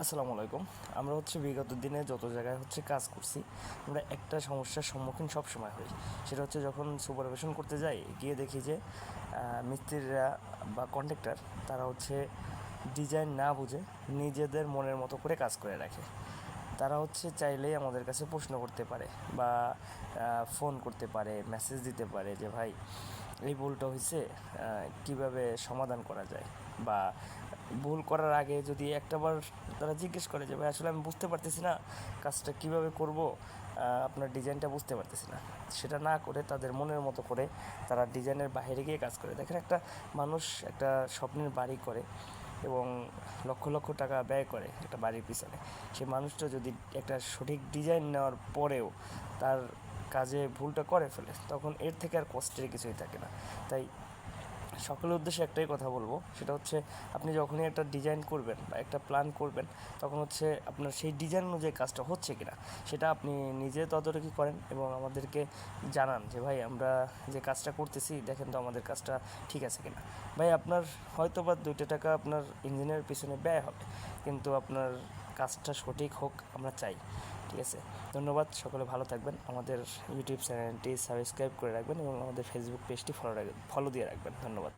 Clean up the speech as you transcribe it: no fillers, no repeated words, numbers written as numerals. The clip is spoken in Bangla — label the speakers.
Speaker 1: আসসালামু আলাইকুম। আমরা বিগত দিনে যত জায়গায় কাজ করছি, আমরা একটা সমস্যার সম্মুখীন সব সময় হই। সেটা যখন সুপারভিশন করতে যাই, গিয়ে দেখি যে মিস্ত্রিরা বা কন্ট্রাক্টর তারা ডিজাইন না বুঝে নিজেদের মনের মতো করে কাজ করে রাখে। তারা চাইলেই আমাদের কাছে প্রশ্ন করতে পারে বা ফোন করতে পারে, মেসেজ দিতে পারে যে ভাই এই ভুলটা হয়েছে, কীভাবে সমাধান করা যায়। বা ভুল করার আগে যদি একটাবার তারা জিজ্ঞেস করে যে ভাই আসলে আমি বুঝতে পারতেছি না কাজটা কীভাবে করব, আপনার ডিজাইনটা বুঝতে পারতেছি না, সেটা না করে তাদের মনের মতো করে তারা ডিজাইনের বাইরে গিয়ে কাজ করে। দেখেন, একটা মানুষ একটা স্বপ্নের বাড়ি করে এবং লক্ষ লক্ষ টাকা ব্যয় করে একটা বাড়ির পিছনে, সেই মানুষটা যদি একটা সঠিক ডিজাইন নেওয়ার পরেও তার কাজে ভুলটা করে ফেলে, তখন এর থেকে আর কষ্টের কিছুই থাকে না। তাই সকলের উদ্দেশ্যে একটাই কথা বলবো, সেটা আপনি যখনই একটা ডিজাইন করবেন বা একটা প্ল্যান করবেন, তখন আপনার সেই ডিজাইন অনুযায়ী কাজটা হচ্ছে কিনা সেটা আপনি নিজে তদারকি করেন এবং আমাদেরকে জানান যে ভাই আমরা যে কাজটা করতেছি, দেখেন তো আমাদের কাজটা ঠিক আছে কিনা। ভাই আপনার হয়তো বা 2টা টাকা আপনার ইঞ্জিনের পিছনে ব্যয় হবে, কিন্তু আপনার কাজটা সঠিক হোক আমরা চাই। ঠিক আছে, ধন্যবাদ। সকলে ভালো থাকবেন। আমাদের ইউটিউব চ্যানেলটি সাবস্ক্রাইব করে রাখবেন এবং আমাদের ফেসবুক পেজটি ফলো দিয়ে রাখবেন। ধন্যবাদ।